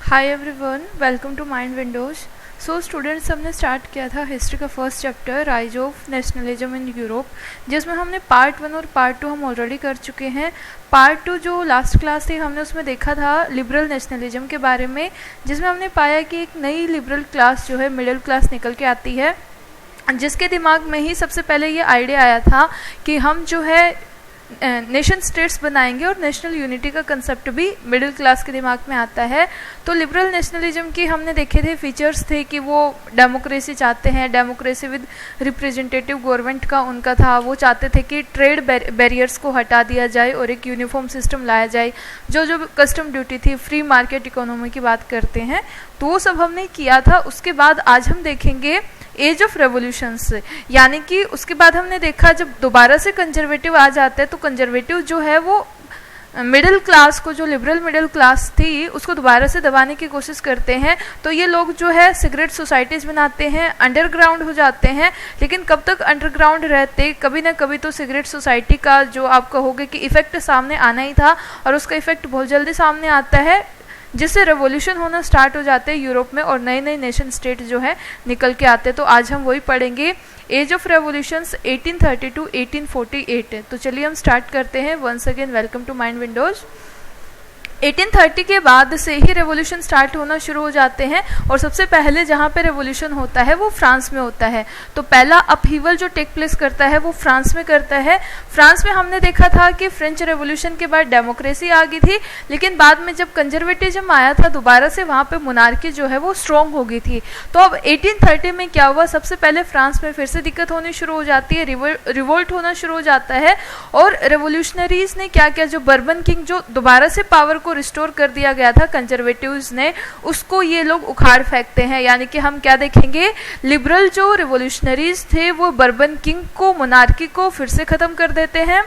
Hi everyone, welcome to Mind Windows. So students, हमने start किया था हिस्ट्री का first chapter rise of nationalism in Europe, जिसमें हमने पार्ट 1 और पार्ट 2 हम ऑलरेडी कर चुके हैं। पार्ट 2 जो लास्ट क्लास थी हमने उसमें देखा था लिबरल नेशनलिज्म के बारे में, जिसमें हमने पाया कि एक नई लिबरल क्लास जो है मिडिल क्लास निकल के आती है, जिसके दिमाग में ही सबसे पहले ये आइडिया आया था कि हम जो है नेशन स्टेट्स बनाएंगे और नेशनल यूनिटी का कंसेप्ट भी मिडिल क्लास के दिमाग में आता है। तो लिबरल नेशनलिज्म की हमने देखे थे फीचर्स थे कि वो डेमोक्रेसी चाहते हैं, डेमोक्रेसी विद रिप्रेजेंटेटिव गवर्नमेंट का उनका था। वो चाहते थे कि ट्रेड बैरियर्स को हटा दिया जाए और एक यूनिफॉर्म सिस्टम लाया जाए, जो कस्टम ड्यूटी थी, फ्री मार्केट इकोनॉमी की बात करते हैं, तो वो सब हमने किया था। उसके बाद आज हम देखेंगे एज ऑफ रेवोल्यूशंस, यानी कि उसके बाद हमने देखा जब दोबारा से कंजर्वेटिव आ जाते हैं तो कंजर्वेटिव जो है वो मिडिल क्लास को, जो लिबरल मिडिल क्लास थी, उसको दोबारा से दबाने की कोशिश करते हैं। तो ये लोग जो है सिगरेट सोसाइटीज बनाते हैं, अंडरग्राउंड हो जाते हैं। लेकिन कब तक अंडरग्राउंड रहते, कभी ना कभी तो सिगरेट सोसाइटी का जो आप कहोगे कि इफेक्ट सामने आना ही था, और उसका इफेक्ट बहुत जल्दी सामने आता है, जिससे रेवोल्यूशन होना स्टार्ट हो जाते हैं यूरोप में और नए नए नेशन स्टेट जो है निकल के आते हैं। तो आज हम वही पढ़ेंगे, एज ऑफ रेवोल्यूशंस 1830 टू 1848। तो चलिए हम स्टार्ट करते हैं। Once again welcome to Mind Windows. 1830 के बाद से ही रेवोल्यूशन स्टार्ट होना शुरू हो जाते हैं, और सबसे पहले जहाँ पे रेवोल्यूशन होता है वो फ्रांस में होता है। तो पहला अपहीवल जो टेक प्लेस करता है वो फ्रांस में करता है। फ्रांस में हमने देखा था कि फ्रेंच रेवोल्यूशन के बाद डेमोक्रेसी आ गई थी, लेकिन बाद में जब कंजर्वेटिज्म आया था दोबारा से, वहाँ पे मोनार्की जो है वो स्ट्रॉन्ग हो गई थी। तो अब 1830 में क्या हुआ, सबसे पहले फ्रांस में फिर से दिक्कत होनी शुरू हो जाती है, रिवोल्ट होना शुरू हो जाता है। और रेवोल्यूशनरीज ने क्या किया, जो बर्बन किंग जो दोबारा से पावर को रिस्टोर कर दिया गया था कंजर्वेटिव्स ने, उसको ये लोग उखाड़ फेंकते हैं। यानी कि हम क्या देखेंगे, लिबरल जो रिवोल्यूशनरीज थे वो बर्बन किंग को, मोनार्की को फिर से खत्म कर देते हैं।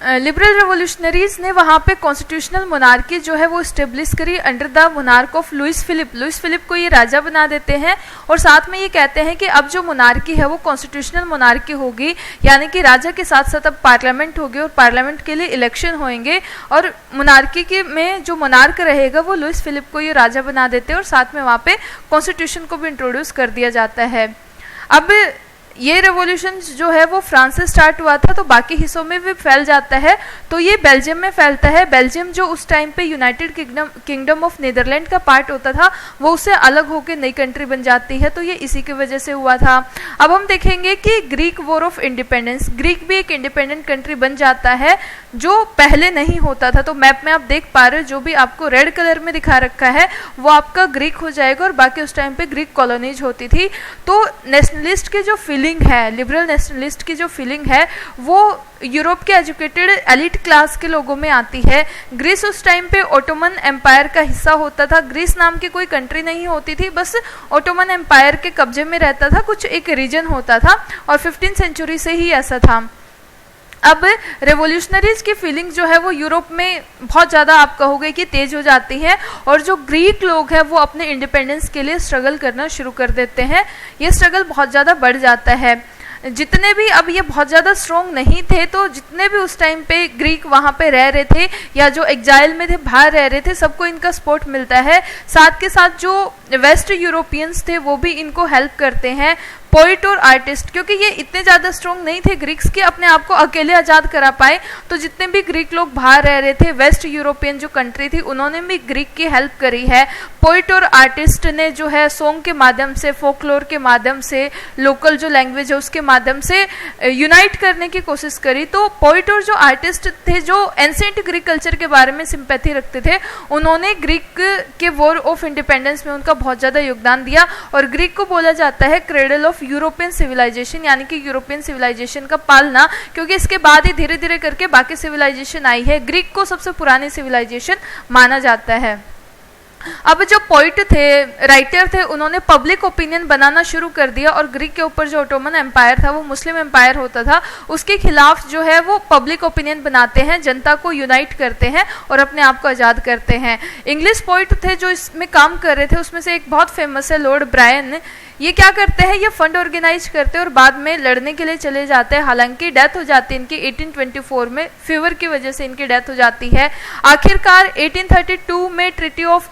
लिबरल रेवोल्यूशनरीज ने वहाँ पे कॉन्स्टिट्यूशनल मोनार्की जो है वो स्टेब्लिश करी under the monarch of Louis Philippe. Louis Philippe को ये राजा बना देते हैं, और साथ में ये कहते हैं कि अब जो मोनार्की है वो कॉन्स्टिट्यूशनल मोनार्की होगी, यानी कि राजा के साथ साथ अब पार्लियामेंट होगी और पार्लियामेंट के लिए इलेक्शन होंगे, और मोनार्की के में जो मोनार्क रहेगा वो लुइस फिलिप को ये राजा बना देते हैं, और साथ में वहाँ पे कॉन्स्टिट्यूशन को भी इंट्रोड्यूस कर दिया जाता है। अब ये रेवोल्यूशन जो है वो फ्रांस से स्टार्ट हुआ था, तो बाकी हिस्सों में भी फैल जाता है। तो ये बेल्जियम में फैलता है। बेल्जियम जो उस टाइम पे यूनाइटेड किंगडम ऑफ नीदरलैंड का पार्ट होता था, वो उससे अलग होकर नई कंट्री बन जाती है। तो ये इसी की वजह से हुआ था। अब हम देखेंगे कि Greek war of independence, Greek भी एक इंडिपेंडेंट कंट्री बन जाता है, जो पहले नहीं होता था। तो मैप में आप देख पा रहे हो, जो भी आपको रेड कलर में दिखा रखा है वो आपका ग्रीक हो जाएगा, और बाकी उस टाइम पे ग्रीक कॉलोनीज होती थी। तो नेशनलिस्ट के जो फीलिंग है, लिबरल नेशनलिस्ट की जो फीलिंग है, वो यूरोप के एजुकेटेड एलिट क्लास के लोगों में आती है। ग्रीस उस टाइम पे ओटोमन एम्पायर का हिस्सा होता था। ग्रीस नाम की कोई कंट्री नहीं होती थी, बस ओटोमन एम्पायर के कब्जे में रहता था, कुछ एक रीजन होता था, और 15वीं सेंचुरी से ही ऐसा था। अब रेवोल्यूशनरीज की फीलिंग जो है वो यूरोप में बहुत ज़्यादा आप कहोगे कि तेज हो जाती है, और जो ग्रीक लोग हैं वो अपने इंडिपेंडेंस के लिए स्ट्रगल करना शुरू कर देते हैं। ये स्ट्रगल बहुत ज़्यादा बढ़ जाता है। जितने भी, अब ये बहुत ज़्यादा स्ट्रॉन्ग नहीं थे, तो जितने भी उस टाइम पे ग्रीक वहाँ पे रह रहे थे या जो एग्जाइल में थे, बाहर रह रहे थे, सबको इनका सपोर्ट मिलता है। साथ के साथ जो वेस्ट यूरोपियंस थे वो भी इनको हेल्प करते हैं। पोइट और आर्टिस्ट, क्योंकि ये इतने ज़्यादा स्ट्रॉन्ग नहीं थे ग्रीक्स के अपने आप को अकेले आज़ाद करा पाए, तो जितने भी ग्रीक लोग बाहर रह रहे थे, वेस्ट यूरोपियन जो कंट्री थी, उन्होंने भी ग्रीक की हेल्प करी है। पोइट और आर्टिस्ट ने जो है सॉन्ग के माध्यम से, फोकलोर के माध्यम से, लोकल जो लैंग्वेज है उसके माध्यम से यूनाइट करने की कोशिश करी। तो पोइट और जो आर्टिस्ट थे, जो एंसेंट ग्रीक कल्चर के बारे में सिंपैथी रखते थे, उन्होंने ग्रीक के वॉर ऑफ इंडिपेंडेंस में उनका बहुत ज़्यादा योगदान दिया। और ग्रीक को बोला जाता है क्रेडल ऑफ यूरोपियन सिविलाइजेशन, यानी कि यूरोपियन सिविलाइजेशन का पालना, क्योंकि इसके बाद ही धीरे धीरे करके बाकी सिविलाइजेशन आई है। ग्रीक को सबसे पुरानी सिविलाइजेशन माना जाता है। अब जो पोइट थे, राइटर थे, उन्होंने पब्लिक ओपिनियन बनाना शुरू कर दिया, और ग्रीक के ऊपर जो ओटोमन एम्पायर था वो मुस्लिम एम्पायर होता था, उसके खिलाफ जो है वो पब्लिक ओपिनियन बनाते हैं, जनता को यूनाइट करते हैं और अपने आप को आज़ाद करते हैं। इंग्लिश पोइट थे जो इसमें काम कर रहे थे, उसमें से एक बहुत फेमस है लॉर्ड ब्रायन। ये क्या करते हैं, ये फंड ऑर्गेनाइज करते हैं और बाद में लड़ने के लिए चले जाते हैं। हालांकि डेथ हो जाती है इनकी 1824 में, फीवर की वजह से इनकी डेथ हो जाती है। आखिरकार 1832 में ट्रीटी ऑफ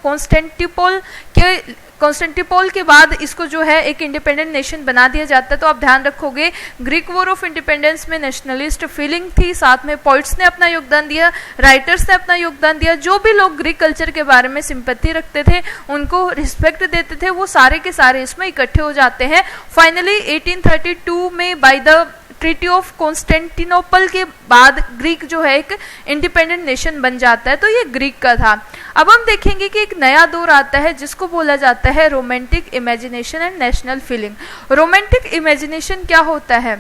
कॉन्स्टेंटिनोपल के बाद इसको जो है एक इंडिपेंडेंट नेशन बना दिया जाता है। तो आप ध्यान रखोगे, ग्रीक वॉर ऑफ इंडिपेंडेंस में नेशनलिस्ट फीलिंग थी, साथ में पोइट्स ने अपना योगदान दिया, राइटर्स ने अपना योगदान दिया। जो भी लोग ग्रीक कल्चर के बारे में सिंपैथी रखते थे, उनको रिस्पेक्ट देते थे, वो सारे के सारे इसमें इकट्ठे हो जाते हैं। फाइनली 1832 में by the treaty of Constantinople के बाद ग्रीक जो है एक इंडिपेंडेंट नेशन बन जाता है। तो ये ग्रीक का था। अब हम देखेंगे कि एक नया दौर आता है जिसको बोला जाता है romantic imagination and national feeling. Romantic imagination क्या होता है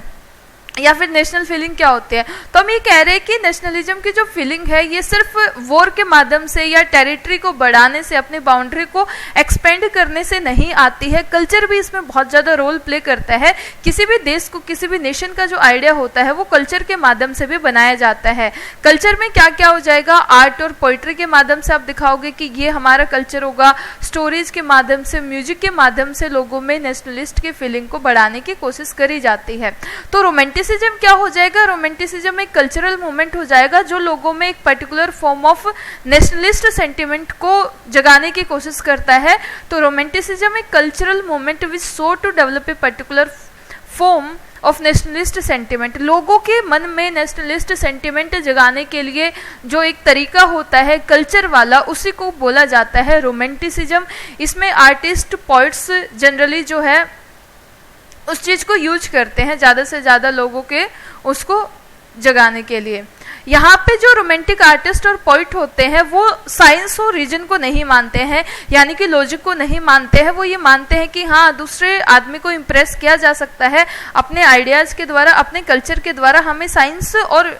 या फिर नेशनल फीलिंग क्या होती है? तो हम ये कह रहे हैं कि नेशनलिज्म की जो फीलिंग है ये सिर्फ वॉर के माध्यम से या टेरिटरी को बढ़ाने से, अपनी बाउंड्री को एक्सपेंड करने से नहीं आती है। कल्चर भी इसमें बहुत ज़्यादा रोल प्ले करता है। किसी भी देश को, किसी भी नेशन का जो आइडिया होता है वो कल्चर के माध्यम से भी बनाया जाता है। कल्चर में क्या क्या हो जाएगा, आर्ट और पोइट्री के माध्यम से आप दिखाओगे कि ये हमारा कल्चर होगा। स्टोरीज के माध्यम से, म्यूजिक के माध्यम से लोगों में नेशनलिस्ट की फीलिंग को बढ़ाने की कोशिश करी जाती है। तो रोमांटिसिज्म क्या हो जाएगा, रोमांटिसिज्म एक कल्चरल मूवमेंट हो जाएगा जो लोगों में एक particular form of nationalist sentiment को जगाने की कोशिश करता है। तो रोमांटिसिज्म एक cultural movement which sought to develop a particular form of nationalist sentiment. लोगों के मन में नेशनलिस्ट सेंटिमेंट जगाने के लिए जो एक तरीका होता है कल्चर वाला, उसी को बोला जाता है रोमांटिसिज्म। इसमें आर्टिस्ट, पोइट्स जनरली जो है उस चीज़ को यूज करते हैं ज़्यादा से ज़्यादा लोगों के उसको जगाने के लिए। यहाँ पे जो रोमांटिक आर्टिस्ट और पोइट होते हैं वो साइंस और रीजन को नहीं मानते हैं, यानी कि लॉजिक को नहीं मानते हैं। वो ये मानते हैं कि हाँ, दूसरे आदमी को इम्प्रेस किया जा सकता है अपने आइडियाज़ के द्वारा, अपने कल्चर के द्वारा। हमें साइंस और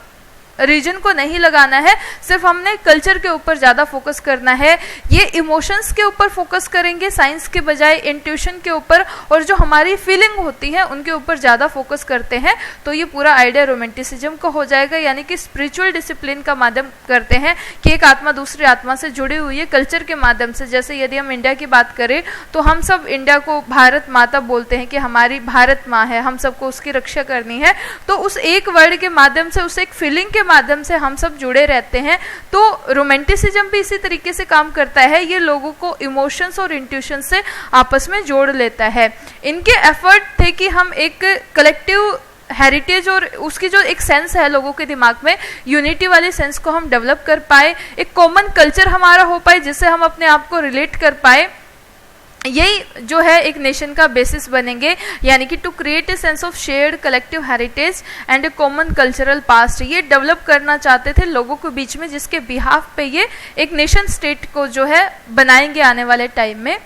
रीजन को नहीं लगाना है, सिर्फ हमने कल्चर के ऊपर ज़्यादा फोकस करना है। ये इमोशंस के ऊपर फोकस करेंगे साइंस के बजाय, इंट्यूशन के ऊपर, और जो हमारी फीलिंग होती है उनके ऊपर ज़्यादा फोकस करते हैं। तो ये पूरा आइडिया रोमांटिसिज्म का हो जाएगा, यानी कि स्पिरिचुअल डिसिप्लिन का माध्यम करते हैं कि एक आत्मा दूसरी आत्मा से जुड़ी हुई है कल्चर के माध्यम से। जैसे यदि हम इंडिया की बात करें तो हम सब इंडिया को भारत माता बोलते हैं कि हमारी भारत माँ है, हम सबको उसकी रक्षा करनी है। तो उस एक वर्ड के माध्यम से, उस एक फीलिंग के माध्यम से हम सब जुड़े रहते हैं। तो रोमांटिसिज्म भी इसी तरीके से काम करता है। ये लोगों को इमोशंस और इंट्यूशन से आपस में जोड़ लेता है। इनके एफर्ट थे कि हम एक कलेक्टिव हेरिटेज और उसकी जो एक सेंस है लोगों के दिमाग में, यूनिटी वाली सेंस को हम डेवलप कर पाए, एक कॉमन कल्चर हमारा हो पाए जिससे हम अपने आप को रिलेट कर पाए। यही जो है एक नेशन का बेसिस बनेंगे, यानी कि to create a sense of shared collective heritage and a common cultural past. ये डेवलप करना चाहते थे लोगों के बीच में, जिसके बिहाफ पे ये एक नेशन स्टेट को जो है बनाएंगे आने वाले टाइम में।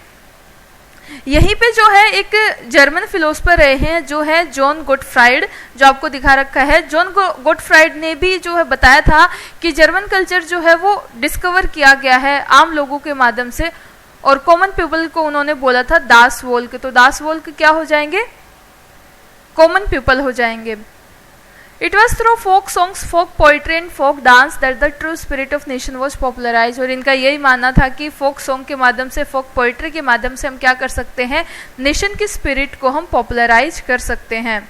यहीं पे जो है एक जर्मन फिलोसफर रहे हैं जो है जॉन गोटफ्राइड, जो आपको दिखा रखा है। जॉन गोटफ्राइड ने भी जो है बताया था कि जर्मन कल्चर जो है वो डिस्कवर किया गया है आम लोगों के माध्यम से, और कॉमन पीपल को उन्होंने बोला था दास वोल्क। तो दास वोल्क क्या हो जाएंगे, कॉमन पीपल हो जाएंगे। It was through folk songs, folk poetry and folk dance that the true spirit of nation was popularise. और इनका यही मानना था कि फोक सॉन्ग के माध्यम से, फोक पोइट्री के माध्यम से हम क्या कर सकते हैं, नेशन की स्पिरिट को हम पॉपुलराइज कर सकते हैं।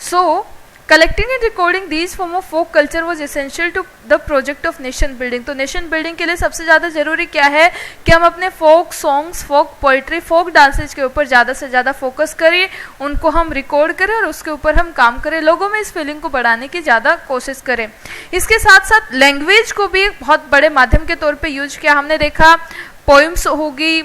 सो collecting and recording these form of folk culture was essential to the project of nation building। तो नेशन बिल्डिंग के लिए सबसे ज़्यादा ज़रूरी क्या है कि हम अपने फोक सॉन्ग्स, फोक पोइट्री, फोक डांसेज के ऊपर ज़्यादा से ज़्यादा फोकस करें, उनको हम रिकॉर्ड करें और उसके ऊपर हम काम करें, लोगों में इस फीलिंग को बढ़ाने की ज़्यादा कोशिश करें। इसके साथ साथ लैंग्वेज को भी एक बहुत बड़े माध्यम के तौर पर यूज किया। हमने देखा पोइम्स होगी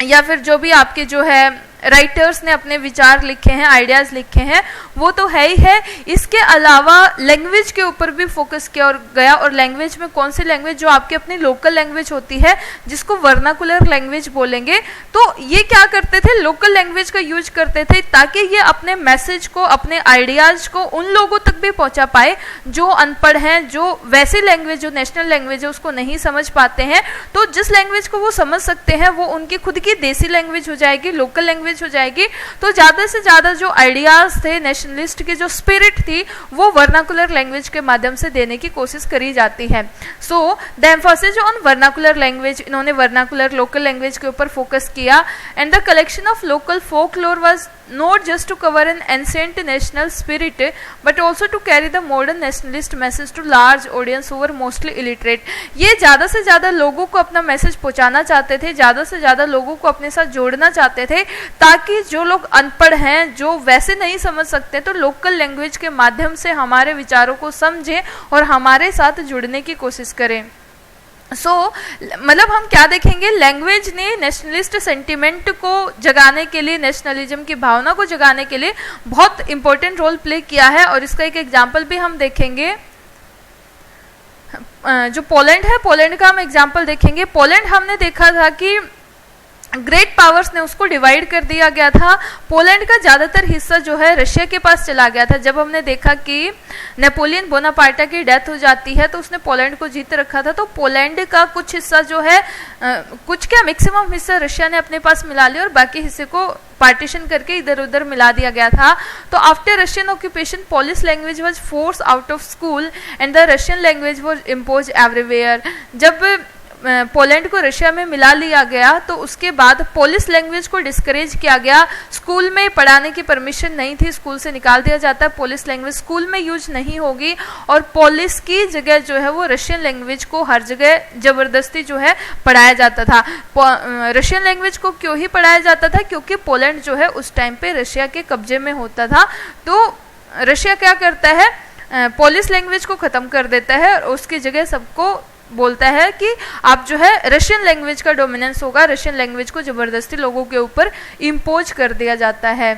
या फिर जो भी आपके जो है राइटर्स ने अपने विचार लिखे हैं, आइडियाज़ लिखे हैं, वो तो है ही है। इसके अलावा लैंग्वेज के ऊपर भी फोकस किया और गया। और लैंग्वेज में कौन सी लैंग्वेज, जो आपकी अपनी लोकल लैंग्वेज होती है जिसको वर्नाकुलर लैंग्वेज बोलेंगे। तो ये क्या करते थे, लोकल लैंग्वेज का यूज करते थे ताकि ये अपने मैसेज को, अपने आइडियाज़ को उन लोगों तक भी पहुंचा पाए जो अनपढ़ हैं, जो वैसी लैंग्वेज, जो नेशनल लैंग्वेज है उसको नहीं समझ पाते हैं। तो जिस लैंग्वेज को वो समझ सकते हैं वो उनकी खुद की देसी लैंग्वेज हो जाएगी, लोकल लैंग्वेज हो जाएगी। तो ज़्यादा से ज़्यादा जो आइडियाज़ थे नेशन नेशनलिस्ट की जो स्पिरिट थी वो वर्नाकुलर लैंग्वेज के माध्यम से देने की कोशिश करी जाती है। So the emphasis on vernacular language, इन्होंने वर्नाकुलर लोकल लैंग्वेज के ऊपर फोकस किया। And the collection of local folklore was not just to cover an ancient national spirit but also to carry the modern nationalist message to large audience who were mostly illiterate। ये ज़्यादा से ज़्यादा लोगों को अपना message पहुंचाना चाहते थे, ज़्यादा से ज़्यादा लोगों को अपने साथ जोड़ना चाहते थे, ताकि जो लोग अनपढ़ हैं, जो वैसे नहीं समझ सकते, तो लोकल लैंग्वेज के माध्यम से हमारे विचारों को समझें और हमारे साथ जुड़ने की कोशिश करें। मतलब हम क्या देखेंगे, लैंग्वेज ने नेशनलिस्ट सेंटिमेंट को जगाने के लिए, नेशनलिज्म की भावना को जगाने के लिए बहुत इंपॉर्टेंट रोल प्ले किया है। और इसका एक एग्जाम्पल भी हम देखेंगे, जो पोलैंड है, पोलैंड का हम एग्जाम्पल देखेंगे। पोलैंड हमने देखा था कि ग्रेट पावर्स ने उसको डिवाइड कर दिया गया था। पोलैंड का ज़्यादातर हिस्सा जो है रशिया के पास चला गया था। जब हमने देखा कि नेपोलियन बोनापार्टा की डेथ हो जाती है तो उसने पोलैंड को जीत रखा था, तो पोलैंड का कुछ हिस्सा जो है, कुछ क्या मैक्सिमम हिस्सा रशिया ने अपने पास मिला लिया और बाकी हिस्से को पार्टीशन करके इधर उधर मिला दिया गया था। तो after Russian occupation Polish language was force out of school and the Russian language was impose everywhere. जब पोलैंड को रशिया में मिला लिया गया तो उसके बाद पोलिश लैंग्वेज को डिस्करेज किया गया। स्कूल में पढ़ाने की परमिशन नहीं थी, स्कूल से निकाल दिया जाता है, पोलिश लैंग्वेज स्कूल में यूज नहीं होगी और पोलिश की जगह जो है वो रशियन लैंग्वेज को हर जगह जबरदस्ती जो है पढ़ाया जाता था। रशियन लैंग्वेज को क्यों ही पढ़ाया जाता था, क्योंकि पोलैंड जो है उस टाइम पे रशिया के कब्जे में होता था। तो रशिया क्या करता है, पोलिश लैंग्वेज को ख़त्म कर देता है और उसकी जगह सबको बोलता है कि आप जो है रशियन लैंग्वेज का डोमिनेंस होगा, रशियन लैंग्वेज को ज़बरदस्ती लोगों के ऊपर इम्पोज कर दिया जाता है।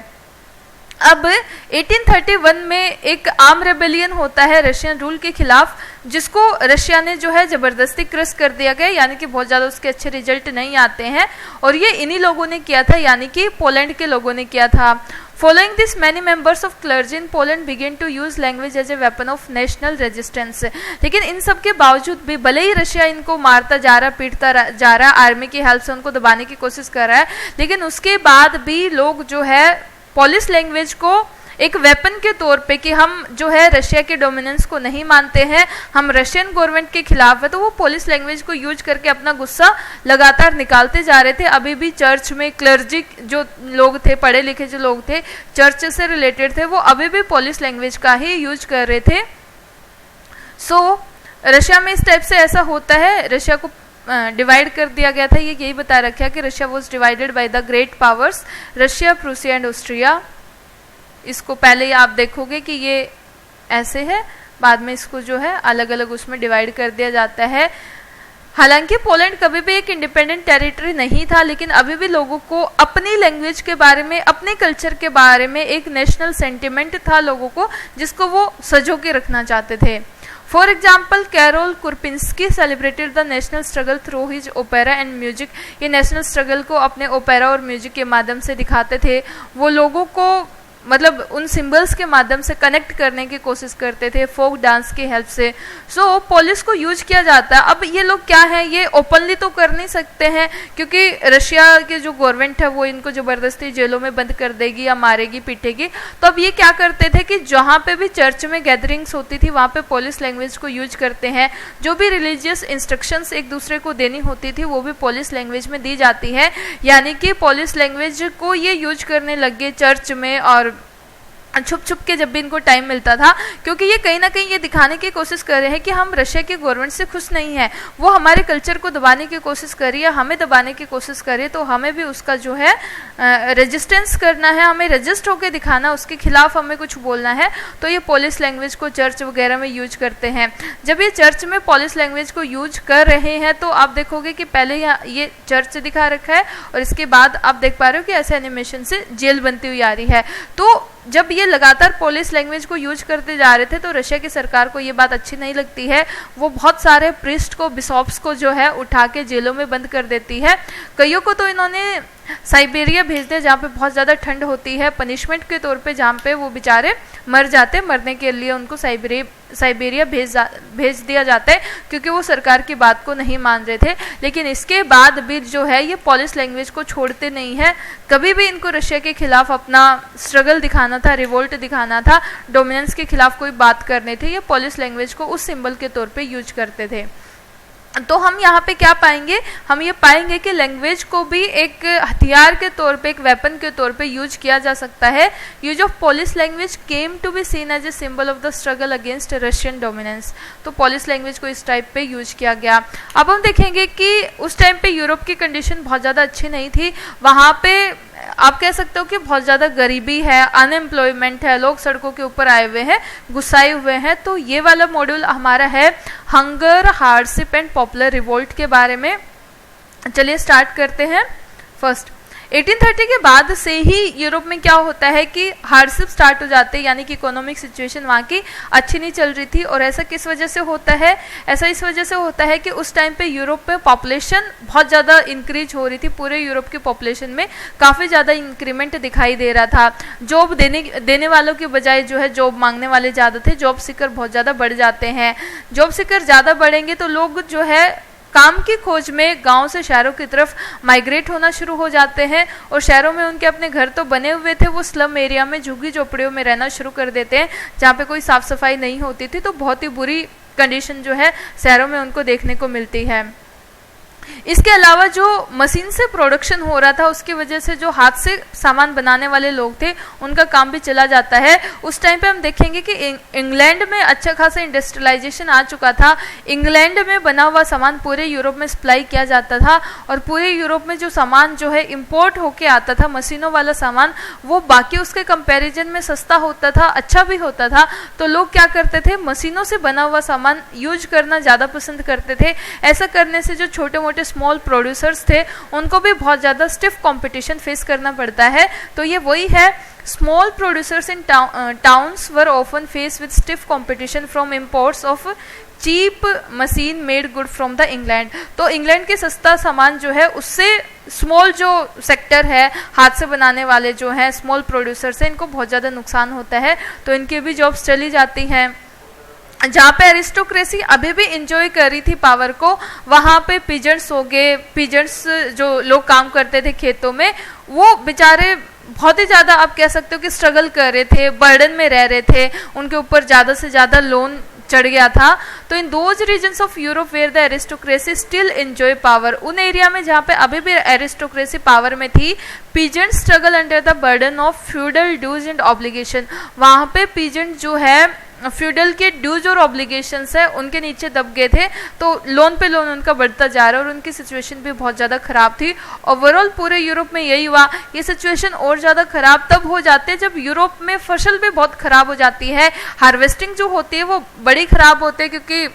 अब 1831 में एक आर्म रेबेलियन होता है रशियन रूल के खिलाफ, जिसको रशिया ने जो है ज़बरदस्ती क्रश कर दिया गया, यानी कि बहुत ज़्यादा उसके अच्छे रिजल्ट नहीं आते हैं। और ये इन्हीं लोगों ने किया था, यानी कि पोलैंड के लोगों ने किया था। Following this, many members of clergy in Poland began to use language as a weapon of national resistance। लेकिन इन सब के बावजूद भी, भले ही रशिया इनको मारता जा रहा, पीटता जा रहा, आर्मी की हेल्प से उनको दबाने की कोशिश कर रहा है, लेकिन उसके बाद भी लोग जो है पोलिश लैंग्वेज को एक वेपन के तौर पे कि हम जो है रशिया के डोमिनेंस को नहीं मानते हैं, हम रशियन गवर्नमेंट के खिलाफ है, तो वो पोलिश लैंग्वेज को यूज करके अपना गुस्सा लगातार निकालते जा रहे थे। अभी भी चर्च में क्लर्जी जो लोग थे, पढ़े लिखे जो लोग थे, चर्च से रिलेटेड थे, वो अभी भी पोलिश लैंग्वेज का ही यूज कर रहे थे। रशिया में इस टाइप से ऐसा होता है, रशिया को डिवाइड कर दिया गया था। ये यही बता रखा है कि Russia was divided by the great powers, Russia, Prussia and Austria. इसको पहले ही आप देखोगे कि ये ऐसे है, बाद में इसको जो है अलग अलग उसमें डिवाइड कर दिया जाता है। हालांकि पोलैंड कभी भी एक इंडिपेंडेंट टेरिटरी नहीं था, लेकिन अभी भी लोगों को अपनी लैंग्वेज के बारे में, अपने कल्चर के बारे में एक नेशनल सेंटिमेंट था लोगों को, जिसको वो सजो के रखना चाहते थे। For example, Karol Kurpinski celebrated the national struggle through his opera and music. ये नेशनल स्ट्रगल को अपने ओपेरा और म्यूजिक के माध्यम से दिखाते थे। वो लोगों को मतलब उन सिंबल्स के माध्यम से कनेक्ट करने की कोशिश करते थे, फोक डांस की हेल्प से। पोलिश को यूज किया जाता है। अब ये लोग क्या है, ये ओपनली तो कर नहीं सकते हैं, क्योंकि रशिया के जो गवर्नमेंट है वो इनको ज़बरदस्ती जेलों में बंद कर देगी या मारेगी, पीटेगी। तो अब ये क्या करते थे कि जहाँ पे भी चर्च में गैदरिंग्स होती थी वहाँ पे पोलिश लैंग्वेज को यूज करते हैं। जो भी रिलीजियस इंस्ट्रक्शंस एक दूसरे को देनी होती थी वो भी पोलिश लैंग्वेज में दी जाती है, यानी कि पोलिश लैंग्वेज को ये यूज करने लग गए चर्च में, और छुप छुप के जब भी इनको टाइम मिलता था, क्योंकि ये कहीं ना कहीं ये दिखाने की कोशिश कर रहे हैं कि हम रशिया के गवर्नमेंट से खुश नहीं है, वो हमारे कल्चर को दबाने की कोशिश कर रही है, हमें दबाने की कोशिश कर रही है, तो हमें भी उसका जो है रेजिस्टेंस करना है, हमें रजिस्ट होकर दिखाना, उसके खिलाफ हमें कुछ बोलना है। तो ये पोलिश लैंग्वेज को चर्च वगैरह में यूज करते हैं। जब ये चर्च में पोलिश लैंग्वेज को यूज कर रहे हैं तो आप देखोगे कि पहले ये चर्च दिखा रखा है और इसके बाद आप देख पा रहे हो कि ऐसे एनिमेशन से जेल बनती हुई आ रही है। तो जब ये लगातार पोलिश लैंग्वेज को यूज करते जा रहे थे तो रशिया की सरकार को ये बात अच्छी नहीं लगती है। वो बहुत सारे प्रीस्ट को, बिशॉप्स को जो है उठा के जेलों में बंद कर देती है। कईयों को तो इन्होंने साइबेरिया भेज दिया जहाँ पे बहुत ज़्यादा ठंड होती है, पनिशमेंट के तौर पे, जहाँ पे वो बेचारे मर जाते, मरने के लिए उनको साइबेरिया भेज दिया जाता है क्योंकि वो सरकार की बात को नहीं मान रहे थे। लेकिन इसके बाद भी जो है ये पोलिश लैंग्वेज को छोड़ते नहीं है, कभी भी इनको रशिया के खिलाफ अपना स्ट्रगल दिखाना था, रिवोल्ट दिखाना था, डोमिनेंस के खिलाफ कोई बात करनी थी, ये पोलिश लैंग्वेज को उस सिंबल के तौर पे यूज करते थे। तो हम यहाँ पे क्या पाएंगे, हम ये पाएंगे कि लैंग्वेज को भी एक हथियार के तौर पे, एक वेपन के तौर पे यूज किया जा सकता है। Use of Polish language came to be seen as a symbol of the struggle against Russian dominance. तो पोलिश लैंग्वेज को इस टाइप पे यूज किया गया। अब हम देखेंगे कि उस टाइम पे यूरोप की कंडीशन बहुत ज़्यादा अच्छी नहीं थी, वहाँ पे आप कह सकते हो कि बहुत ज़्यादा गरीबी है, अनएम्प्लॉयमेंट है, लोग सड़कों के ऊपर आए हुए हैं, गुस्साए हुए हैं। तो ये वाला मॉड्यूल हमारा है hunger, hardship and popular revolt के बारे में। चलिए स्टार्ट करते हैं। फर्स्ट, 1830 के बाद से ही यूरोप में क्या होता है कि हार्डशिप स्टार्ट हो जाते हैं, यानी कि इकोनॉमिक सिचुएशन वहाँ की अच्छी नहीं चल रही थी। और ऐसा किस वजह से होता है, ऐसा इस वजह से होता है कि उस टाइम पे यूरोप में पॉपुलेशन बहुत ज़्यादा इंक्रीज हो रही थी, पूरे यूरोप की पॉपुलेशन में काफ़ी ज़्यादा इंक्रीमेंट दिखाई दे रहा था। जॉब देने वालों के बजाय जो है जॉब मांगने वाले ज़्यादा थे, जॉब सीकर बहुत ज़्यादा बढ़ जाते हैं। जॉब सीकर ज़्यादा बढ़ेंगे तो लोग जो है काम की खोज में गांव से शहरों की तरफ माइग्रेट होना शुरू हो जाते हैं, और शहरों में उनके अपने घर तो बने हुए थे, वो स्लम एरिया में, झुग्गी झोपड़ियों में रहना शुरू कर देते हैं, जहाँ पे कोई साफ सफाई नहीं होती थी। तो बहुत ही बुरी कंडीशन जो है शहरों में उनको देखने को मिलती है। इसके अलावा जो मशीन से प्रोडक्शन हो रहा था, उसकी वजह से जो हाथ से सामान बनाने वाले लोग थे उनका काम भी चला जाता है। उस टाइम पे हम देखेंगे कि इंग्लैंड में अच्छा खासा इंडस्ट्रियलाइजेशन आ चुका था। इंग्लैंड में बना हुआ सामान पूरे यूरोप में सप्लाई किया जाता था, और पूरे यूरोप में जो सामान जो है इंपोर्ट होके आता था, मशीनों वाला सामान, वो बाकी उसके कंपैरिजन में सस्ता होता था, अच्छा भी होता था। तो लोग क्या करते थे, मशीनों से बना हुआ सामान यूज करना ज़्यादा पसंद करते थे। ऐसा करने से जो छोटे मोटे स्मॉल प्रोड्यूसर्स थे उनको भी बहुत ज़्यादा स्टिफ कंपटीशन फेस करना पड़ता है। तो ये वही है, small producers in towns were often face with stiff competition from imports of cheap machine made good from the England. तो इंग्लैंड के सस्ता सामान जो है उससे स्मॉल जो सेक्टर है, हाथ से बनाने वाले जो हैं स्मॉल प्रोड्यूसर्स हैं, इनको बहुत ज़्यादा नुकसान होता है, तो इनकी भी जॉब्स चली जाती हैं। जहाँ पे एरिस्टोक्रेसी अभी भी इंजॉय कर रही थी पावर को, वहाँ पे पीजेंट्स हो गए, पीजेंट्स जो लोग काम करते थे खेतों में, वो बेचारे बहुत ही ज़्यादा आप कह सकते हो कि स्ट्रगल कर रहे थे, बर्डन में रह रहे थे, उनके ऊपर ज़्यादा से ज़्यादा लोन चढ़ गया था। तो in those regions of Europe where the aristocracy still enjoy power, उन एरिया में जहाँ पे अभी भी एरिस्टोक्रेसी पावर में थी, peasant struggle under the burden of feudal dues and obligation. वहाँ पे पीजेंट जो है फ्यूडल के ड्यूज और ऑब्लिगेशंस है उनके नीचे दब गए थे, तो लोन पे लोन उनका बढ़ता जा रहा है, और उनकी सिचुएशन भी बहुत ज़्यादा ख़राब थी। ओवरऑल पूरे यूरोप में यही हुआ। ये सिचुएशन और ज़्यादा ख़राब तब हो जाते हैं जब यूरोप में फसल भी बहुत ख़राब हो जाती है, हार्वेस्टिंग जो होती है वो बड़ी ख़राब होती है, क्योंकि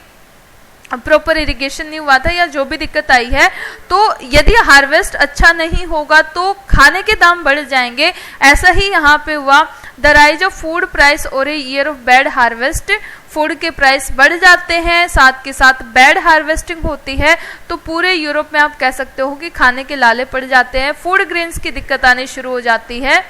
प्रॉपर इरिगेशन नहीं हुआ था या जो भी दिक्कत आई है। तो यदि हार्वेस्ट अच्छा नहीं होगा तो खाने के दाम बढ़ जाएंगे। ऐसा ही यहाँ पे हुआ। The rise of food price और a year of bad harvest, food के प्राइस बढ़ जाते हैं, साथ के साथ बैड हार्वेस्टिंग होती है, तो पूरे यूरोप में आप कह सकते हो कि खाने के लाले पड़ जाते हैं, फूड ग्रेन्स की दिक्कत आनी शुरू हो जाती है।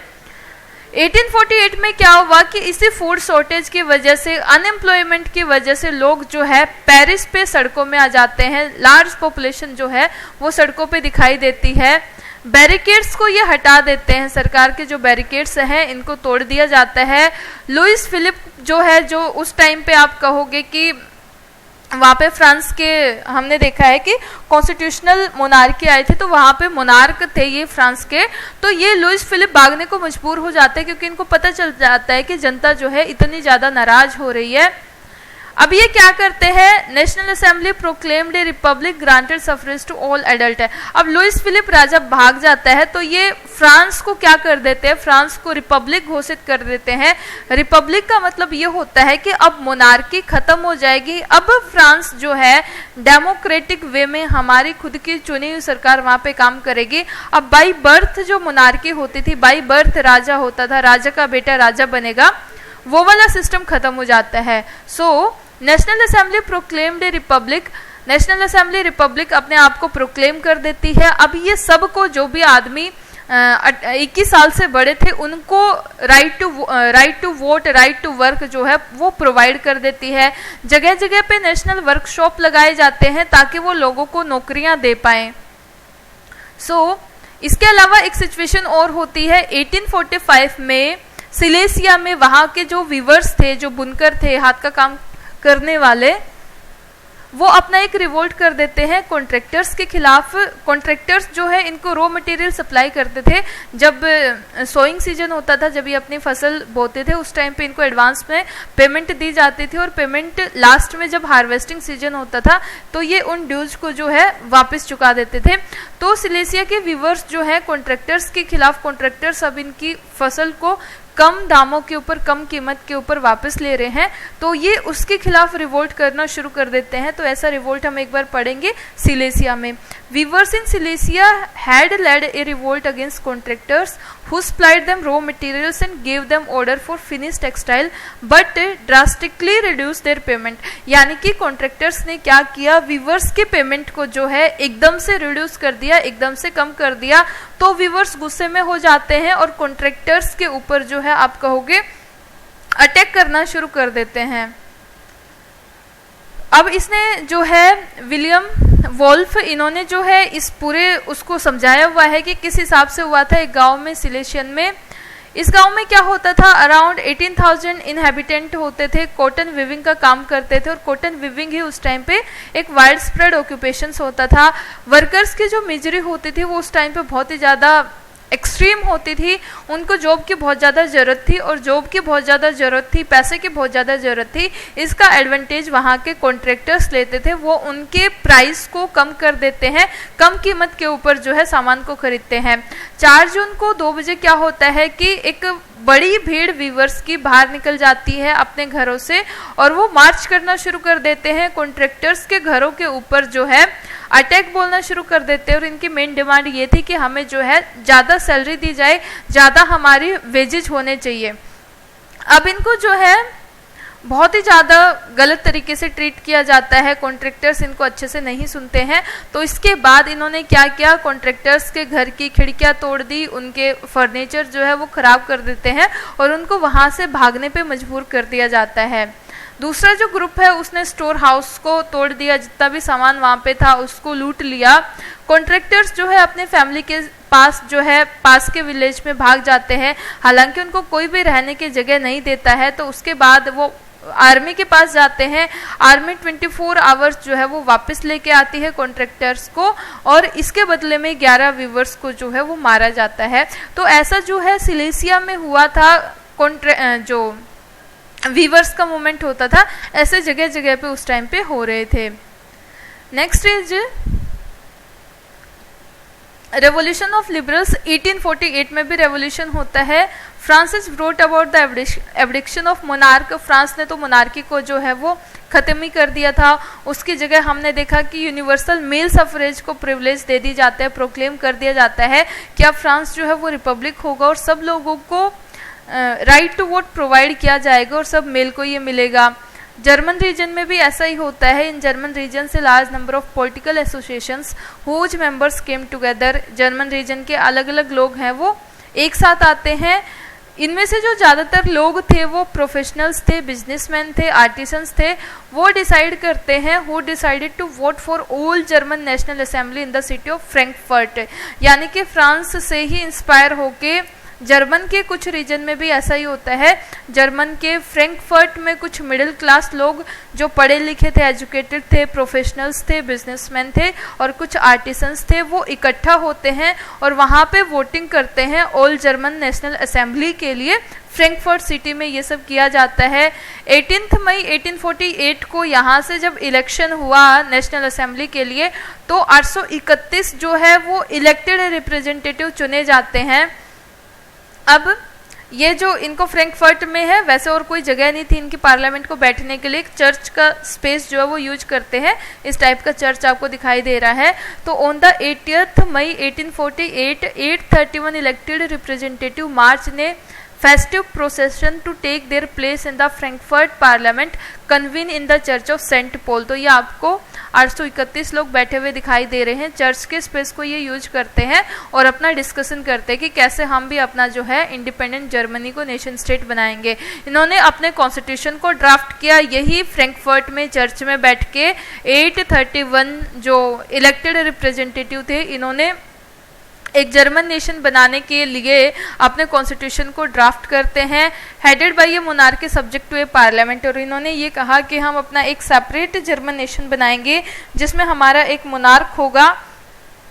1848 में क्या हुआ कि इसी फूड शॉर्टेज की वजह से, अनएम्प्लॉयमेंट की वजह से लोग जो है पेरिस पे सड़कों में आ जाते हैं, लार्ज पॉपुलेशन जो है वो सड़कों पे दिखाई देती है। बैरिकेड्स को ये हटा देते हैं, सरकार के जो बैरिकेड्स हैं इनको तोड़ दिया जाता है। लुइस फिलिप जो है, जो उस टाइम पे आप कहोगे कि वहाँ पे फ्रांस के हमने देखा है कि कॉन्स्टिट्यूशनल मोनार्की आए थे, तो वहाँ पे मोनार्क थे ये फ्रांस के, तो ये लुइस फिलिप भागने को मजबूर हो जाते हैं, क्योंकि इनको पता चल जाता है कि जनता जो है इतनी ज़्यादा नाराज हो रही है। अब ये क्या करते हैं, national assembly proclaimed a republic granted suffrage to all adult है। अब लुइस फिलिप राजा भाग जाता है तो ये फ्रांस को क्या कर देते हैं, फ्रांस को रिपब्लिक घोषित कर देते हैं। रिपब्लिक का मतलब ये होता है कि अब मोनार्की खत्म हो जाएगी, अब फ्रांस जो है डेमोक्रेटिक वे में हमारी खुद की चुनी हुई सरकार वहां पे काम करेगी। अब बाई बर्थ जो मोनार्की होती थी, बाई बर्थ राजा होता था, राजा का बेटा राजा बनेगा, वो वाला सिस्टम खत्म हो जाता है। So national assembly proclaimed a Republic, national assembly Republic अपने आप को प्रोक्लेम कर देती है। अब ये सबको, जो भी आदमी 21 साल से बड़े थे उनको right to vote, right to work जो है वो प्रोवाइड कर देती है। जगह जगह पे नेशनल वर्कशॉप लगाए जाते हैं ताकि वो लोगों को नौकरियां दे पाएं। इसके अलावा एक सिचुएशन और होती है 1845 में सिलेसिया में। वहां के जो वीवर्स थे, जो बुनकर थे, हाथ का काम करने वाले, वो अपना एक रिवोल्ट कर देते हैं कॉन्ट्रैक्टर्स के खिलाफ। कॉन्ट्रैक्टर्स जो है इनको रॉ मटेरियल सप्लाई करते थे। जब सोइंग सीजन होता था, जब ये अपनी फसल बोते थे, उस टाइम पे इनको एडवांस में पेमेंट दी जाती थी और पेमेंट लास्ट में जब हार्वेस्टिंग सीजन होता था तो ये उन ड्यूज को जो है वापस चुका देते थे। तो सिलेसिया के वीवर्स जो है कॉन्ट्रैक्टर्स के खिलाफ, कॉन्ट्रैक्टर्स अब इनकी फसल को कम दामों के ऊपर, कम कीमत के ऊपर वापस ले रहे हैं, तो ये उसके खिलाफ रिवोल्ट करना शुरू कर देते हैं। तो ऐसा रिवोल्ट हम एक बार पढ़ेंगे सिलेसिया में। Weavers in Silesia had led a revolt against contractors who supplied them raw materials and gave them order for finished textile but drastically reduced their payment। यानी कि कॉन्ट्रैक्टर्स ने क्या किया, वीवर्स के पेमेंट को जो है एकदम से रिड्यूस कर दिया, एकदम से कम कर दिया। तो वीवर्स गुस्से में हो जाते हैं और कॉन्ट्रैक्टर्स के ऊपर जो है आप कहोगे अटैक करना शुरू कर देते हैं। अब इसने जो है विलियम वोल्फ, इन्होंने जो है इस पूरे उसको समझाया हुआ है कि किस हिसाब से हुआ था एक गांव में, सिलेशियन में। इस गांव में क्या होता था, अराउंड 18,000 इनहेबिटेंट होते थे, कॉटन विविंग का काम करते थे और कॉटन विविंग ही उस टाइम पे एक वाइड स्प्रेड ऑक्यूपेशन होता था। वर्कर्स की जो मिजरी होती थी वो उस टाइम पे बहुत ही ज़्यादा एक्सट्रीम होती थी। उनको जॉब की बहुत ज़्यादा ज़रूरत थी और जॉब की बहुत ज़्यादा ज़रूरत थी, पैसे की बहुत ज़्यादा ज़रूरत थी। इसका एडवांटेज वहाँ के कॉन्ट्रैक्टर्स लेते थे, वो उनके प्राइस को कम कर देते हैं, कम कीमत के ऊपर जो है सामान को खरीदते हैं। 4 जून को 2 बजे क्या होता है कि एक बड़ी भीड़ वीवर्स की बाहर निकल जाती है अपने घरों से और वो मार्च करना शुरू कर देते हैं कॉन्ट्रैक्टर्स के घरों के ऊपर, जो है अटैक बोलना शुरू कर देते हैं। और इनकी मेन डिमांड ये थी कि हमें जो है ज़्यादा सैलरी दी जाए, ज़्यादा हमारी वेजेज होने चाहिए। अब इनको जो है बहुत ही ज़्यादा गलत तरीके से ट्रीट किया जाता है, कॉन्ट्रैक्टर्स इनको अच्छे से नहीं सुनते हैं। तो इसके बाद इन्होंने क्या किया, कॉन्ट्रैक्टर्स के घर की खिड़कियां तोड़ दी, उनके फर्नीचर जो है वो ख़राब कर देते हैं और उनको वहाँ से भागने पे मजबूर कर दिया जाता है। दूसरा जो ग्रुप है उसने स्टोर हाउस को तोड़ दिया, जितना भी सामान वहाँ पे था उसको लूट लिया। कॉन्ट्रैक्टर्स जो है अपने फैमिली के पास जो है पास के विलेज में भाग जाते हैं, हालांकि उनको कोई भी रहने की जगह नहीं देता है। तो उसके बाद वो आर्मी के पास जाते हैं। आर्मी 24 आवर्स जो है वो वापस लेके आती है कॉन्ट्रैक्टर्स को और इसके बदले में 11 वीवर्स को जो है वो मारा जाता है। तो ऐसा जो है सिलेसिया में हुआ था, जो वीवर्स का मूवमेंट होता था, ऐसे जगह जगह पे उस टाइम पे हो रहे थे। Next is revolution of liberals. 1848 में भी रेवोल्यूशन होता है। Francis wrote about the abdication of monarch. France ने तो मोनार्की को जो है वो खत्म ही कर दिया था। उसकी जगह हमने देखा कि यूनिवर्सल मेल सफरेज को प्रिविलेज दे दी जाता है, प्रोक्लेम कर दिया जाता है कि अब फ्रांस जो है वो रिपब्लिक होगा और सब लोगों को राइट टू वोट प्रोवाइड किया जाएगा और सब मेल को ये मिलेगा। जर्मन रीजन में भी ऐसा ही होता है। इन जर्मन रीजन से large number of political associations whose members came together. German region के अलग अलग लोग हैं वो एक साथ आते हैं। इनमें से जो ज़्यादातर लोग थे वो प्रोफेशनल्स थे, बिजनेसमैन थे, आर्टिसंस थे। वो डिसाइड करते हैं who decided to vote for all German national assembly in the city of Frankfurt. यानी कि फ्रांस से ही इंस्पायर होके जर्मन के कुछ रीजन में भी ऐसा ही होता है। जर्मन के फ्रैंकफर्ट में कुछ मिडिल क्लास लोग जो पढ़े लिखे थे, एजुकेटेड थे, प्रोफेशनल्स थे, बिजनेसमैन थे और कुछ आर्टिसंस थे, वो इकट्ठा होते हैं और वहाँ पे वोटिंग करते हैं ऑल जर्मन नेशनल असेंबली के लिए। फ्रैंकफर्ट सिटी में ये सब किया जाता है। 18 मई 1848 को यहाँ से जब इलेक्शन हुआ नेशनल असेंबली के लिए तो 831 जो है वो इलेक्टेड रिप्रेजेंटेटिव चुने जाते हैं। अब ये जो इनको फ्रैंकफर्ट में है, वैसे और कोई जगह नहीं थी इनकी पार्लियामेंट को बैठने के लिए, एक चर्च का स्पेस जो है वो यूज करते हैं। इस टाइप का चर्च आपको दिखाई दे रहा है। तो on the 80 May 1848 831 elected representative march ने festive procession to take their place in the Frankfurt Parliament convene in the Church of St. Paul। तो ये आपको 831 लोग बैठे हुए दिखाई दे रहे हैं, चर्च के स्पेस को ये यूज करते हैं और अपना डिस्कशन करते हैं कि कैसे हम भी अपना जो है इंडिपेंडेंट जर्मनी को नेशन स्टेट बनाएंगे। इन्होंने अपने कॉन्स्टिट्यूशन को ड्राफ्ट किया यही फ्रैंकफर्ट में चर्च में बैठ के। 831 जो इलेक्टेड रिप्रेजेंटेटिव थे, इन्होंने एक जर्मन नेशन बनाने के लिए अपने कॉन्स्टिट्यूशन को ड्राफ्ट करते हैं, headed by a monarchy subject to a parliament. और इन्होंने ये कहा कि हम अपना एक सेपरेट जर्मन नेशन बनाएंगे जिसमें हमारा एक मोनार्क होगा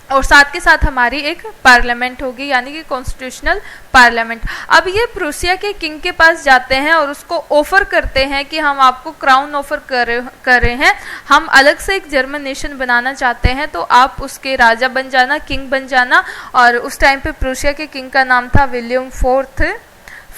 और साथ के साथ हमारी एक पार्लियामेंट होगी, यानी कि कॉन्स्टिट्यूशनल पार्लियामेंट। अब ये प्रूसिया के किंग के पास जाते हैं और उसको ऑफर करते हैं कि हम आपको क्राउन ऑफर कर रहे हैं, हम अलग से एक जर्मन नेशन बनाना चाहते हैं, तो आप उसके राजा बन जाना, किंग बन जाना। और उस टाइम पे प्रूसिया के किंग का नाम था William fourth,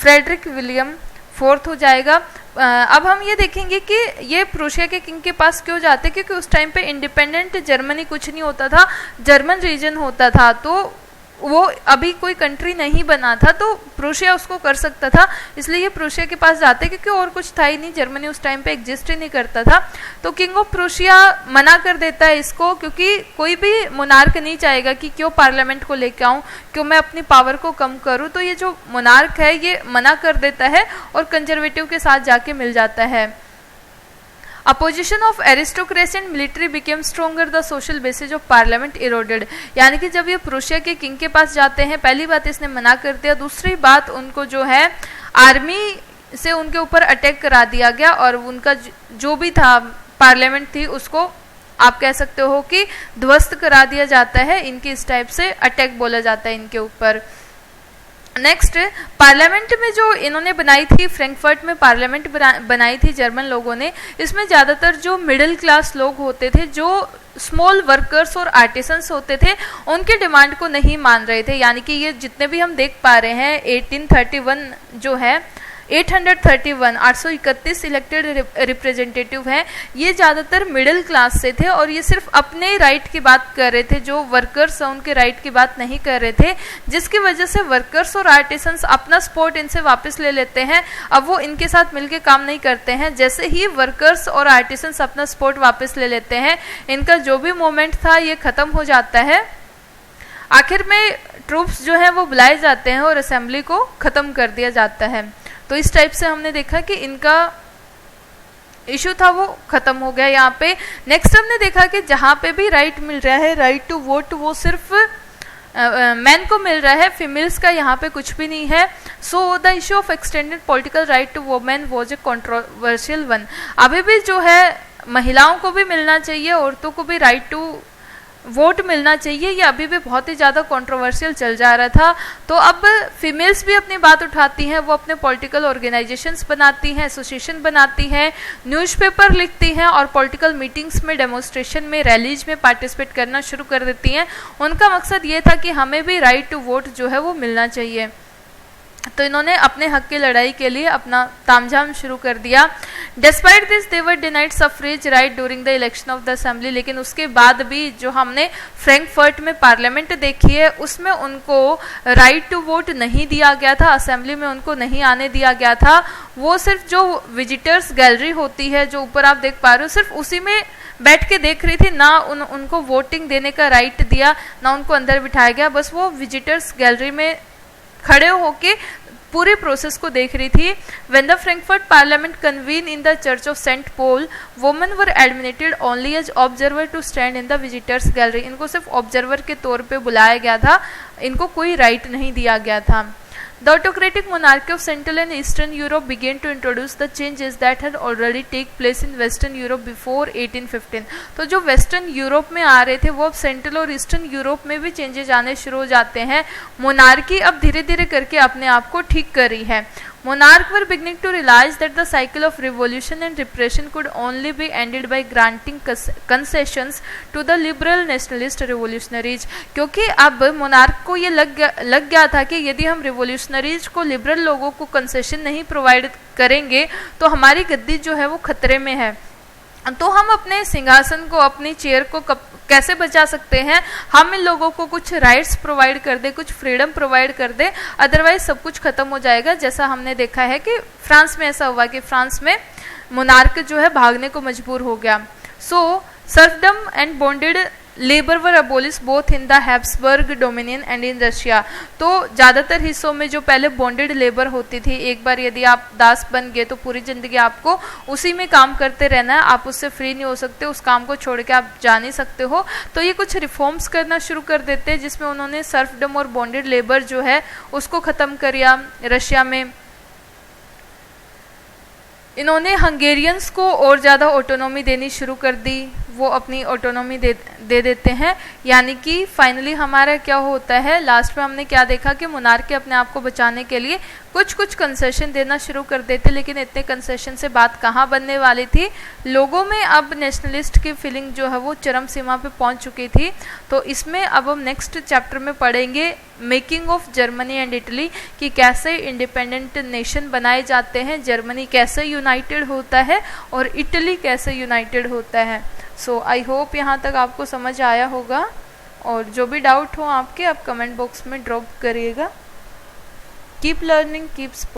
Frederick William fourth हो जाएगा। अब हम ये देखेंगे कि ये प्रूशिया के किंग के पास क्यों जाते, क्योंकि उस टाइम पे इंडिपेंडेंट जर्मनी कुछ नहीं होता था, जर्मन रीजन होता था, तो वो अभी कोई कंट्री नहीं बना था, तो प्रूशिया उसको कर सकता था, इसलिए ये प्रूशिया के पास जाते क्योंकि और कुछ था ही नहीं, जर्मनी उस टाइम पे एग्जिस्ट ही नहीं करता था। तो किंग ऑफ प्रूशिया मना कर देता है इसको, क्योंकि कोई भी मोनार्क नहीं चाहेगा कि क्यों पार्लियामेंट को लेके आऊं, क्यों मैं अपनी पावर को कम करूं। तो ये जो मोनार्क है ये मना कर देता है और कंजर्वेटिव के साथ जाके मिल जाता है। Opposition of aristocracy and military became stronger, the social basis of parliament eroded. यानी कि जब ये प्रूशिया के किंग के पास जाते हैं, पहली बात इसने मना कर दिया, दूसरी बात उनको जो है आर्मी से उनके ऊपर अटैक करा दिया गया और उनका जो भी था पार्लियामेंट थी उसको आप कह सकते हो कि ध्वस्त करा दिया जाता है। इनके इस टाइप से अटैक बोला जाता है इनके ऊपर। नेक्स्ट, पार्लियामेंट में जो इन्होंने बनाई थी, फ्रैंकफर्ट में पार्लियामेंट बनाई थी जर्मन लोगों ने, इसमें ज़्यादातर जो मिडिल क्लास लोग होते थे, जो स्मॉल वर्कर्स और आर्टिसंस होते थे, उनके डिमांड को नहीं मान रहे थे। यानी कि ये जितने भी हम देख पा रहे हैं 1831 जो है 831 इलेक्टेड रिप्रेजेंटेटिव हैं, ये ज़्यादातर मिडिल क्लास से थे और ये सिर्फ अपने राइट की बात कर रहे थे, जो वर्कर्स हैं उनके राइट की बात नहीं कर रहे थे, जिसकी वजह से वर्कर्स और आर्टिसंस अपना सपोर्ट इनसे वापस ले लेते हैं। अब वो इनके साथ मिलके काम नहीं करते हैं। जैसे ही वर्कर्स और आर्टिसंस अपना सपोर्ट वापस ले लेते हैं, इनका जो भी मूवमेंट था ये ख़त्म हो जाता है। आखिर में ट्रूप्स जो है वो बुलाए जाते हैं और असेंबली को ख़त्म कर दिया जाता है। तो इस टाइप से हमने देखा कि इनका इशू था वो खत्म हो गया यहाँ पे। नेक्स्ट हमने देखा कि जहाँ पे भी राइट मिल रहा है, राइट टू वोट, वो सिर्फ मैन को मिल रहा है, फीमेल्स का यहाँ पे कुछ भी नहीं है। So the issue of extended political right to women was a controversial one. अभी भी जो है महिलाओं को भी मिलना चाहिए, औरतों को भी राइट टू वोट मिलना चाहिए, ये अभी भी बहुत ही ज़्यादा कंट्रोवर्शियल चल जा रहा था। तो अब फीमेल्स भी अपनी बात उठाती हैं, वो अपने पॉलिटिकल ऑर्गेनाइजेशंस बनाती हैं, एसोसिएशन बनाती हैं, न्यूज़पेपर लिखती हैं और पॉलिटिकल मीटिंग्स में, डेमोन्स्ट्रेशन में, रैलीज में पार्टिसिपेट करना शुरू कर देती हैं। उनका मकसद ये था कि हमें भी राइट टू वोट जो है वो मिलना चाहिए। तो इन्होंने अपने हक की लड़ाई के लिए अपना तामझाम शुरू कर दिया। Despite this they were denied suffrage right during the election of the assembly. लेकिन उसके बाद भी जो हमने फ्रैंकफर्ट में पार्लियामेंट देखी है, उसमें उनको राइट टू वोट नहीं दिया गया था, असेंबली में उनको नहीं आने दिया गया था। वो सिर्फ जो विजिटर्स गैलरी होती है, जो ऊपर आप देख पा रहे हो, सिर्फ उसी में बैठ के देख रही थी, ना उनको वोटिंग देने का राइट दिया, ना उनको अंदर बिठाया गया, बस वो विजिटर्स गैलरी में खड़े होके पूरे प्रोसेस को देख रही थी। When the Frankfurt Parliament convened in the Church of St. Paul, women were admitted only as observer to stand in the visitors gallery. इनको सिर्फ ऑब्जर्वर के तौर पे बुलाया गया था, इनको कोई राइट नहीं दिया गया था। The autocratic monarchy of Central and Eastern Europe began to introduce the changes that had already take place in Western Europe before 1815. तो जो वेस्टर्न यूरोप में आ रहे थे वो अब सेंट्रल और ईस्टर्न यूरोप में भी चेंजेस आने शुरू हो जाते हैं। मोनार्की अब धीरे धीरे करके अपने आप को ठीक कर रही है। Monarchs were beginning to realize that the cycle of revolution and repression could only be ended by granting concessions to the liberal nationalist revolutionaries. क्योंकि अब मोनार्क को ये लग गया था कि यदि हम रिवोल्यूशनरीज को, लिबरल लोगों को कंसेशन नहीं प्रोवाइड करेंगे तो हमारी गद्दी जो है वो खतरे में है। तो हम अपने सिंहासन को, अपनी चेयर को कैसे बचा सकते हैं? हम इन लोगों को कुछ राइट्स प्रोवाइड कर दे, कुछ फ्रीडम प्रोवाइड कर दे, अदरवाइज सब कुछ खत्म हो जाएगा। जैसा हमने देखा है कि फ्रांस में ऐसा हुआ कि फ्रांस में मोनार्क जो है भागने को मजबूर हो गया। So serfdom and bonded labour were abolish both in the Habsburg dominion and in Russia. तो ज़्यादातर हिस्सों में जो पहले बॉन्डेड लेबर होती थी, एक बार यदि आप दास बन गए तो पूरी ज़िंदगी आपको उसी में काम करते रहना है, आप उससे फ्री नहीं हो सकते, उस काम को छोड़ के आप जा नहीं सकते हो। तो ये कुछ रिफॉर्म्स करना शुरू कर देते हैं जिसमें उन्होंने सर्फडम और बॉन्डेड लेबर जो है उसको ख़त्म किया रशिया में। इन्होंने हंगेरियंस को और ज़्यादा ऑटोनॉमी देनी शुरू कर दी, वो अपनी ऑटोनॉमी दे देते हैं। यानी कि फाइनली हमारा क्या होता है, लास्ट में हमने क्या देखा कि मोनार्की अपने आप को बचाने के लिए कुछ कुछ कंसेशन देना शुरू कर देते, लेकिन इतने कंसेशन से बात कहाँ बनने वाली थी। लोगों में अब नेशनलिस्ट की फीलिंग जो है वो चरम सीमा पे पहुंच चुकी थी। तो इसमें अब हम नेक्स्ट चैप्टर में पढ़ेंगे making of Germany and Italy, कि कैसे इंडिपेंडेंट नेशन बनाए जाते हैं, जर्मनी कैसे यूनाइटेड होता है और इटली कैसे यूनाइटेड होता है। सो आई होप यहाँ तक आपको समझ आया होगा, और जो भी डाउट हो आपके, आप कमेंट बॉक्स में ड्रॉप करिएगा। Keep learning, keep